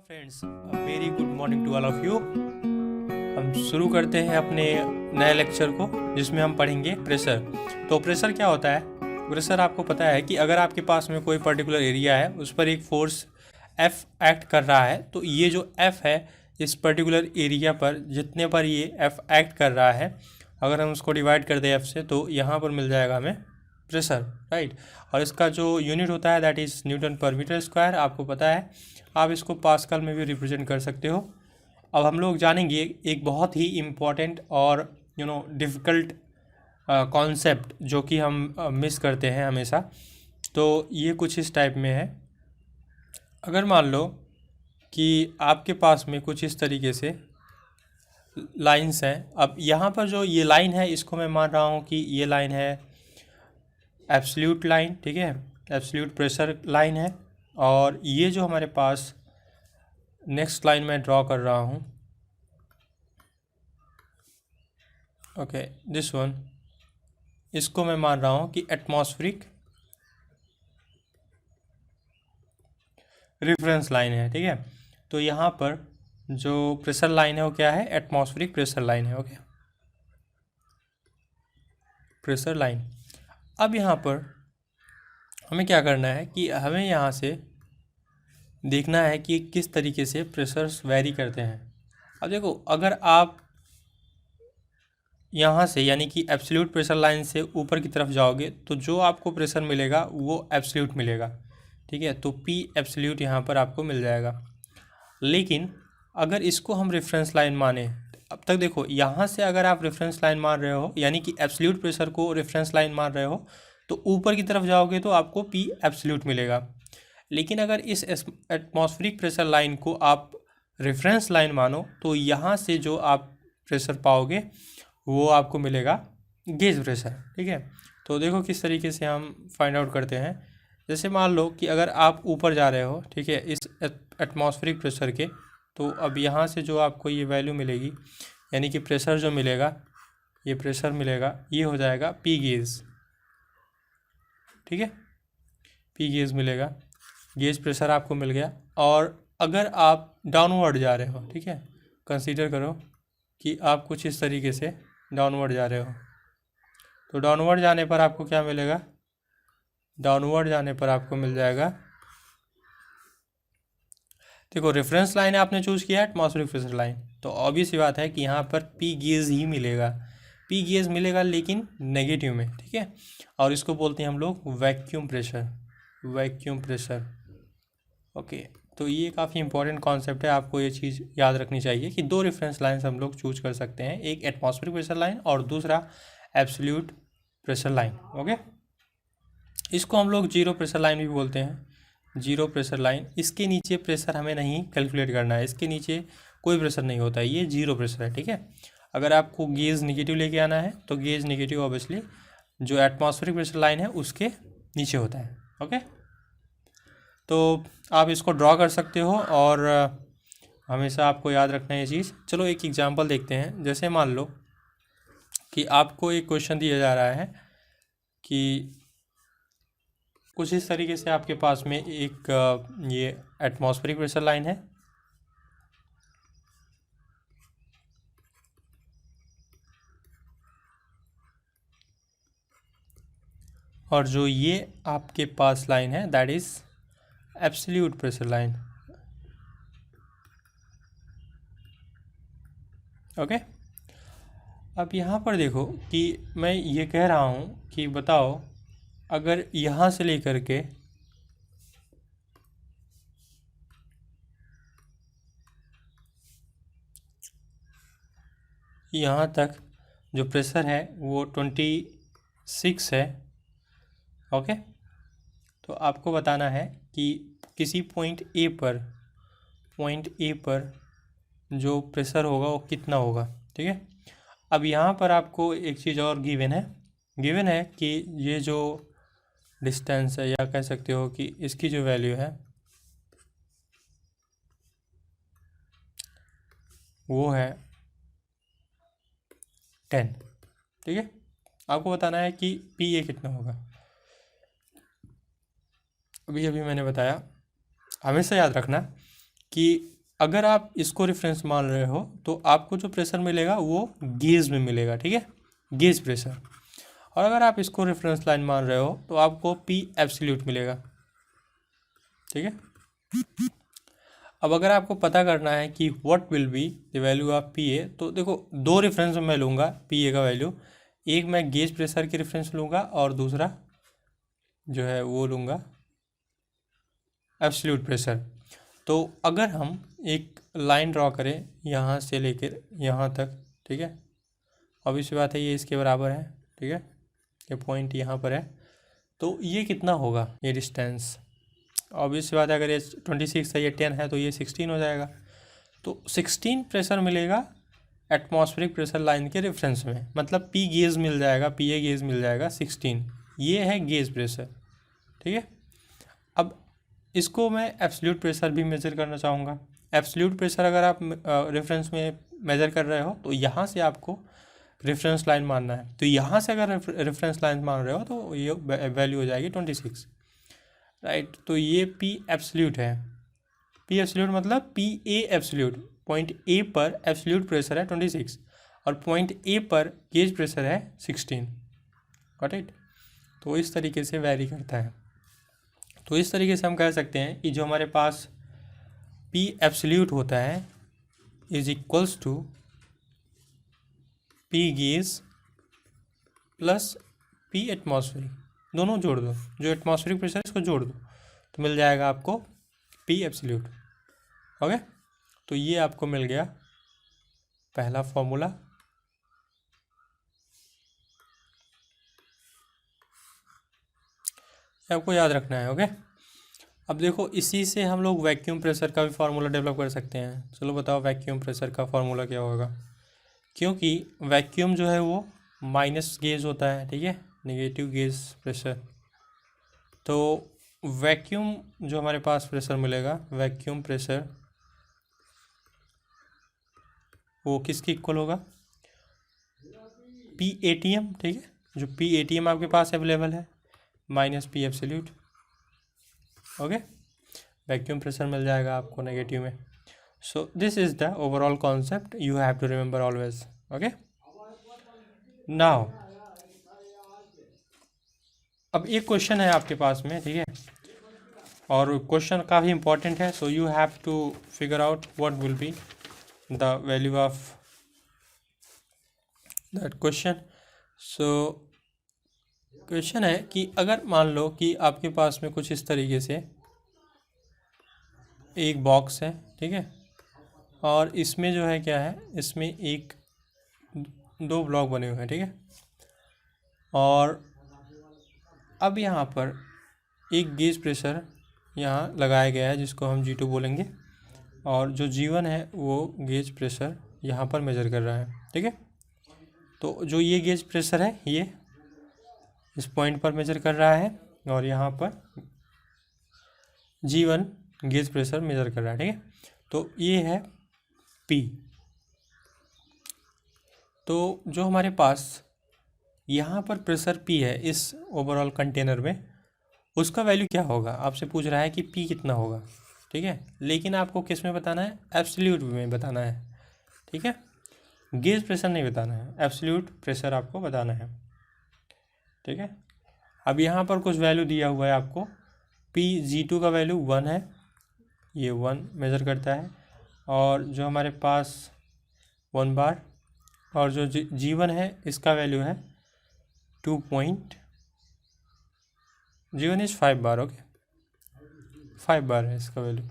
Hello friends, very good morning to all of you. हम शुरू करते हैं अपने नए लेक्चर को, जिसमें हम पढ़ेंगे प्रेशर। तो प्रेशर क्या होता है? प्रेशर आपको पता है कि अगर आपके पास में कोई पर्टिकुलर एरिया है, उस पर एक फोर्स एफ एक्ट कर रहा है, तो ये जो एफ है, इस पर्टिकुलर एरिया पर जितने पर ये एफ एक्ट कर रहा है, अगर हम उसको डिवाइड कर दें एफ से, तो यहाँ पर मिल जाएगा हमें प्रेशर, राइट। और इसका जो यूनिट होता है दैट इज़ न्यूटन पर मीटर स्क्वायर, आपको पता है। आप इसको पास्कल में भी रिप्रेजेंट कर सकते हो। अब हम लोग जानेंगे एक बहुत ही इम्पॉर्टेंट और डिफ़िकल्ट कॉन्सेप्ट जो कि हम मिस करते हैं हमेशा। तो ये कुछ इस टाइप में है। अगर मान लो कि आपके पास में कुछ इस तरीके से लाइंस हैं। अब यहाँ पर जो ये लाइन है, इसको मैं मान रहा हूँ कि ये लाइन है एब्सोल्यूट लाइन, ठीक है, एब्सोल्यूट प्रेशर लाइन है। और ये जो हमारे पास नेक्स्ट लाइन मैं ड्रॉ कर रहा हूँ, ओके, दिस वन, इसको मैं मान रहा हूँ कि एटमॉस्फेरिक रेफरेंस लाइन है, ठीक है। तो यहाँ पर जो प्रेशर लाइन है वो क्या है? एटमॉस्फेरिक प्रेशर लाइन है, ओके, प्रेशर लाइन। अब यहाँ पर हमें क्या करना है कि हमें यहाँ से देखना है कि किस तरीके से प्रेशर्स वैरी करते हैं। अब देखो, अगर आप यहाँ से यानी कि एब्सोल्यूट प्रेशर लाइन से ऊपर की तरफ जाओगे, तो जो आपको प्रेशर मिलेगा वो एब्सोल्यूट मिलेगा, ठीक है। तो पी एब्सोल्यूट यहाँ पर आपको मिल जाएगा। लेकिन अगर इसको हम रेफरेंस लाइन माने, अब तक देखो, यहाँ से अगर आप रेफरेंस लाइन मान रहे हो, यानी कि एब्सोल्यूट प्रेशर को रेफरेंस लाइन मान रहे हो, तो ऊपर की तरफ जाओगे तो आपको पी एब्सोल्यूट मिलेगा। लेकिन अगर इस एटमॉस्फेरिक प्रेशर लाइन को आप रेफरेंस लाइन मानो, तो यहाँ से जो आप प्रेशर पाओगे वो आपको मिलेगा गेज प्रेशर, ठीक है। तो देखो किस तरीके से हम फाइंड आउट करते हैं। जैसे मान लो कि अगर आप ऊपर जा रहे हो, ठीक है, इस एटमॉस्फेरिक प्रेशर के, तो अब यहाँ से जो आपको ये वैल्यू मिलेगी, यानी कि प्रेशर जो मिलेगा, ये प्रेशर मिलेगा, ये हो जाएगा पी गेज, ठीक है, पी गेज मिलेगा, गेज प्रेशर आपको मिल गया। और अगर आप डाउनवर्ड जा रहे हो, ठीक है, कंसीडर करो कि आप कुछ इस तरीके से डाउनवर्ड जा रहे हो, तो डाउनवर्ड जाने पर आपको क्या मिलेगा? डाउनवर्ड जाने पर आपको मिल जाएगा, देखो रेफरेंस लाइन आपने चूज़ किया है एटमॉस्फेरिक प्रेशर लाइन, तो ऑब्वियस सी बात है कि यहाँ पर पी गेज ही मिलेगा, पी गेज मिलेगा, लेकिन नेगेटिव में, ठीक है। और इसको बोलते हैं हम लोग vacuum pressure, vacuum pressure, okay. तो ये काफ़ी इंपॉर्टेंट कॉन्सेप्ट है, आपको ये चीज़ याद रखनी चाहिए कि दो रेफरेंस लाइन्स हम लोग चूज कर सकते हैं, एक एटमॉस्फेरिक प्रेशर लाइन और दूसरा एब्सोल्यूट प्रेशर लाइन, ओके। इसको हम लोग जीरो प्रेशर लाइन भी बोलते हैं, जीरो प्रेशर लाइन। इसके नीचे प्रेशर हमें नहीं कैलकुलेट करना है, इसके नीचे कोई प्रेशर नहीं होता है, ये जीरो प्रेशर है, ठीक है। अगर आपको गेज निगेटिव लेके आना है, तो गेज निगेटिव ऑब्वियसली जो एटमॉस्फेरिक प्रेशर लाइन है उसके नीचे होता है, ओके। तो आप इसको ड्रॉ कर सकते हो, और हमेशा आपको याद रखना है ये चीज़। चलो एक एग्जांपल देखते हैं। जैसे मान लो कि आपको एक क्वेश्चन दिया जा रहा है कि कुछ इस तरीके से आपके पास में एक ये एटमॉस्फेरिक प्रेशर लाइन है, और जो ये आपके पास लाइन है that is absolute pressure line, okay. अब यहाँ पर देखो कि मैं ये कह रहा हूँ कि बताओ, अगर यहाँ से लेकर के यहाँ तक जो प्रेशर है वो 26 है, ओके। तो आपको बताना है कि किसी पॉइंट ए पर जो प्रेशर होगा वो कितना होगा, ठीक है। अब यहाँ पर आपको एक चीज़ और गिवन है कि ये जो डिस्टेंस है, या कह सकते हो कि इसकी जो वैल्यू है वो है 10, ठीक है। आपको बताना है कि पी ए कितना होगा। अभी अभी मैंने बताया, हमेशा याद रखना कि अगर आप इसको रेफरेंस मान रहे हो तो आपको जो प्रेशर मिलेगा वो गेज में मिलेगा, ठीक है, गेज प्रेशर। और अगर आप इसको रेफरेंस लाइन मान रहे हो तो आपको पी एब्सोल्यूट मिलेगा, ठीक है। अब अगर आपको पता करना है कि what will be the value of P A, तो देखो दो रेफरेंस मैं लूँगा पी ए का वैल्यू, एक मैं गेज प्रेशर की रेफरेंस लूँगा और दूसरा जो है वो लूँगा एब्सोल्यूट प्रेशर। तो अगर हम एक लाइन ड्रॉ करें यहाँ से लेकर यहाँ तक, ठीक है, ऑब्वियस बात है ये इसके बराबर है, ठीक है, ये पॉइंट यहाँ पर है, तो ये कितना होगा ये डिस्टेंस, ऑब्वियस बात है अगर ये 26 है ये 10 है तो ये 16 हो जाएगा। तो 16 प्रेशर मिलेगा एटमॉस्फेरिक प्रेशर लाइन के रेफरेंस में, मतलब पी गेज मिल जाएगा, पी ए गेज मिल जाएगा 16, ये है गेज प्रेशर, ठीक है। अब इसको मैं एब्सोल्यूट प्रेशर भी मेज़र करना चाहूँगा। एब्सोल्यूट प्रेशर अगर आप रेफरेंस में मेज़र कर रहे हो तो यहाँ से आपको रेफरेंस लाइन मानना है, तो यहाँ से अगर रेफरेंस लाइन मान रहे हो तो ये वैल्यू हो जाएगी 26, राइट। तो ये पी एब्सोल्यूट है, पी एब्सोल्यूट मतलब P A absolute, point A पर एब्सोल्यूट प्रेशर है 26 और पॉइंट ए पर गेज प्रेशर है 16, गॉट इट। तो इस तरीके से वैरी करता है। तो इस तरीके से हम कह सकते हैं कि जो हमारे पास पी एब्सोल्यूट होता है is equals to P gauge plus P atmospheric, दोनों जोड़ दो, जो एटमॉस्फेरिक प्रेशर इसको जोड़ दो तो मिल जाएगा आपको पी एब्सोल्यूट, ओके। तो ये आपको मिल गया पहला फॉर्मूला। आपको याद रखना है, ओके। अब देखो इसी से हम लोग वैक्यूम प्रेशर का भी फार्मूला डेवलप कर सकते हैं। चलो बताओ वैक्यूम प्रेशर का फार्मूला क्या होगा, क्योंकि वैक्यूम जो है वो माइनस गेज होता है, ठीक है, नेगेटिव गेज प्रेशर। तो वैक्यूम जो हमारे पास प्रेशर मिलेगा, वैक्यूम प्रेशर वो किसके इक्वल होगा, पी ए टी एम, ठीक है, जो पी ए टी एम आपके पास अवेलेबल है minus P absolute, okay. Vacuum pressure मिल जाएगा आपको नेगेटिव में। So this is the overall concept you have to remember always, okay. Now अब एक क्वेश्चन है आपके पास में, ठीक है, और क्वेश्चन काफ़ी इंपॉर्टेंट है। So you have to figure out what will be the value of that question. So question है कि अगर मान लो कि आपके पास में कुछ इस तरीके से एक बॉक्स है, ठीक है, और इसमें जो है क्या है, इसमें एक दो ब्लॉक बने हुए हैं, ठीक है, और अब यहाँ पर एक गेज प्रेशर यहाँ लगाया गया है जिसको हम G2 बोलेंगे, और जो G1 है वो गेज प्रेशर यहाँ पर मेज़र कर रहा है, ठीक है। तो जो ये गेज प्रेशर है ये इस पॉइंट पर मेज़र कर रहा है और यहाँ पर G1 गेज प्रेशर मेज़र कर रहा है, ठीक है। तो ये है P। तो जो हमारे पास यहाँ पर प्रेशर P है इस ओवरऑल कंटेनर में, उसका वैल्यू क्या होगा, आपसे पूछ रहा है कि P कितना होगा, ठीक है, लेकिन आपको किस में बताना है, एब्सोल्यूट में बताना है, ठीक है, गेज प्रेशर नहीं बताना है, एब्सोल्यूट प्रेशर आपको बताना है, ठीक है। अब यहाँ पर कुछ वैल्यू दिया हुआ है आपको, G2 का वैल्यू 1 है, ये 1 मेज़र करता है, और जो हमारे पास 1 बार, और जो G1 है इसका वैल्यू है 2 point, G1 is 5 bar, okay, 5 बार है इसका वैल्यू।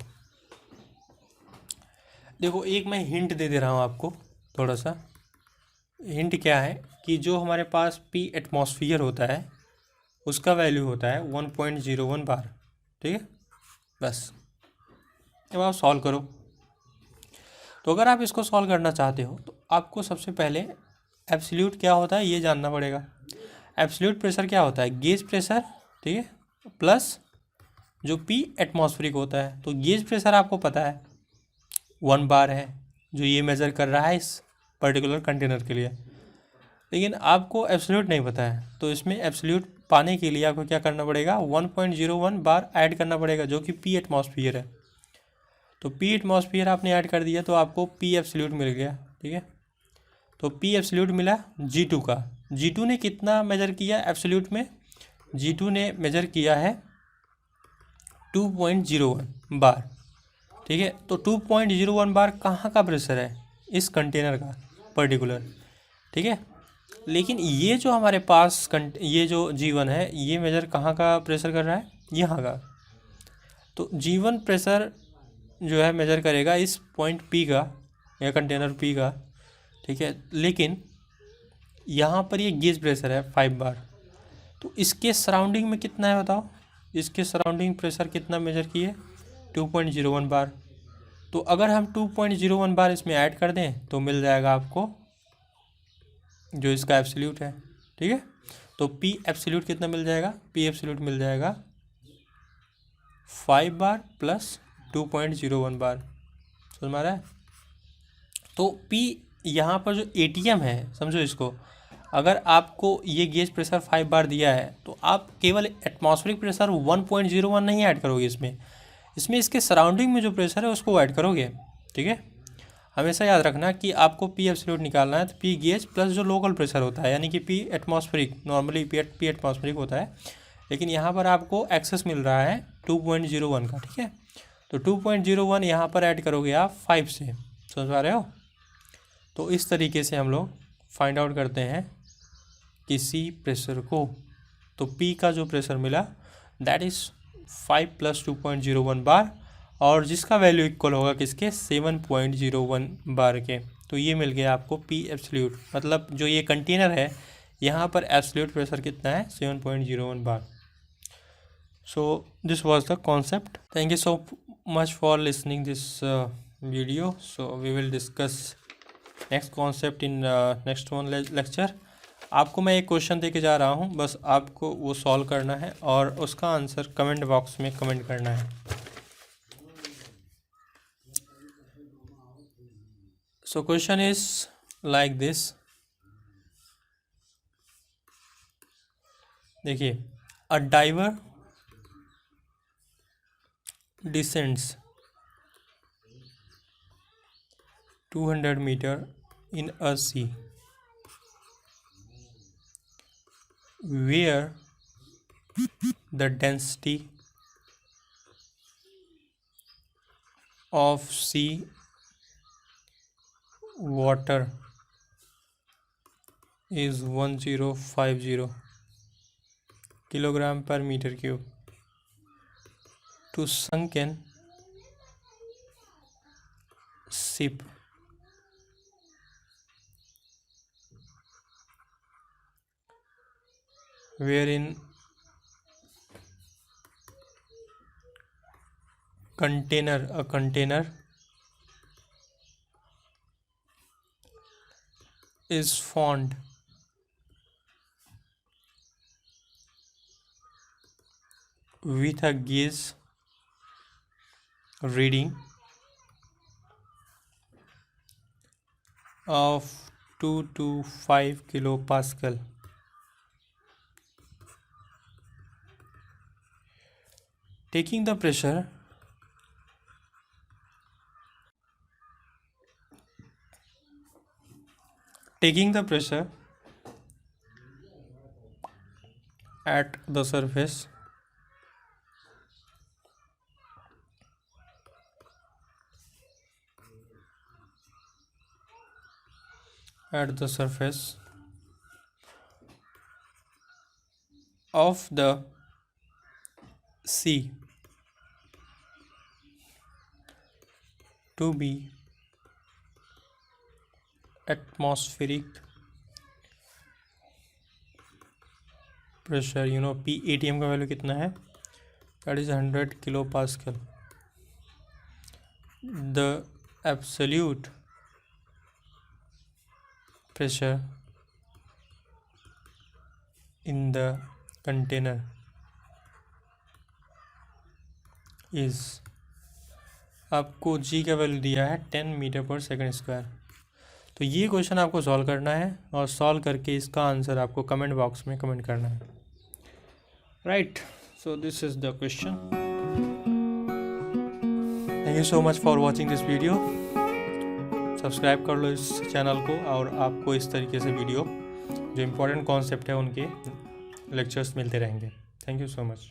देखो एक मैं हिंट दे रहा हूँ आपको, थोड़ा सा हिंट क्या है कि जो हमारे पास P एटमॉस्फियर होता है उसका वैल्यू होता है 1.01 बार, ठीक है, बस। अब आप सॉल्व करो। तो अगर आप इसको सॉल्व करना चाहते हो तो आपको सबसे पहले एब्सोल्यूट क्या होता है ये जानना पड़ेगा। एब्सोल्यूट प्रेशर क्या होता है, गेज प्रेशर, ठीक है, प्लस जो P एटमॉस्फेरिक होता है। तो गेज प्रेशर आपको पता है 1 बार है जो ये मेज़र कर रहा है इस पर्टिकुलर कंटेनर के लिए, लेकिन आपको एब्सोल्यूट नहीं पता है। तो इसमें एब्सोल्यूट पाने के लिए आपको क्या करना पड़ेगा, 1.01 बार ऐड करना पड़ेगा जो कि P एटमॉस्फियर है। तो पी एटमॉस्फेयर आपने ऐड कर दिया तो आपको पी एब्सोल्यूट मिल गया। ठीक है, तो पी एब्सोल्यूट मिला G2 का। G2 ने कितना मेजर किया एब्सोल्यूट में? G2 ने मेजर किया है 2.01 बार। ठीक है, तो 2.01 बार कहाँ का प्रेशर है? इस कंटेनर का पर्टिकुलर। ठीक है, लेकिन ये जो हमारे पास ये जो G1 है ये मेजर कहाँ का प्रेशर कर रहा है? यहाँ का। तो G1 प्रेशर जो है मेजर करेगा इस पॉइंट P का या कंटेनर P का। ठीक है, लेकिन यहाँ पर ये गेज प्रेशर है 5 बार। तो इसके सराउंडिंग में कितना है बताओ? इसके सराउंडिंग प्रेशर कितना मेजर किए? 2.01 बार। तो अगर हम 2.01 बार इसमें ऐड कर दें तो मिल जाएगा आपको जो इसका एब्सोल्यूट है। ठीक है, तो P एब्सोल्यूट कितना मिल जाएगा? P एब्सोल्यूट मिल जाएगा 5 बार प्लस 2.01 बार। समझ में आ रहा है? तो P यहाँ पर जो ATM है, समझो इसको, अगर आपको ये गेज प्रेशर 5 बार दिया है तो आप केवल एटमॉस्फेरिक प्रेशर 1.01 नहीं ऐड करोगे इसमें इसके सराउंडिंग में जो प्रेशर है उसको ऐड करोगे। ठीक है, हमेशा याद रखना कि आपको पी एब्सोल्यूट निकालना है तो पी गेज प्लस जो लोकल प्रेशर होता है, यानी कि P atmospheric, normally P atmospheric होता है, लेकिन यहाँ पर आपको एक्सेस मिल रहा है 2.01 का। ठीक है, तो 2.01 यहाँ पर ऐड करोगे आप 5 से। समझ पा रहे हो? तो इस तरीके से हम लोग फाइंड आउट करते हैं किसी प्रेशर को। तो P का जो प्रेशर मिला दैट इज़ 5 प्लस 2.01 बार, और जिसका वैल्यू इक्वल होगा किसके? 7.01 बार के। तो ये मिल गया आपको P एब्सोल्यूट, मतलब जो ये कंटेनर है यहाँ पर एब्सोल्यूट प्रेशर कितना है? 7.01 bar. So this was the concept. Thank you so much for listening this video. So we will discuss next concept in next one lecture. आपको मैं एक क्वेश्चन दे के जा रहा हूँ, बस आपको वो सॉल्व करना है और उसका आंसर कमेंट बॉक्स में कमेंट करना है। So question is like this. देखिए, a diver descends 200 metre in a sea where the density of sea water is 1050 kilogram per meter cube to sunken ship wherein a container is found with a gauge reading of 2 to 5 kilopascal. Taking the pressure at the surface of the sea to be atmospheric pressure, P ATM का value कितना है? That is 100 kilo pascal. The absolute pressure in the container is, आपको G का value दिया है 10 metre पर second square. तो ये क्वेश्चन आपको सॉल्व करना है और सॉल्व करके इसका आंसर आपको कमेंट बॉक्स में कमेंट करना है। Right, so this is the question. Thank you you so much for watching this video. Subscribe कर लो इस चैनल को और आपको इस तरीके से वीडियो जो इम्पोर्टेंट कॉन्सेप्ट है उनके लेक्चर्स मिलते रहेंगे। Thank you so much.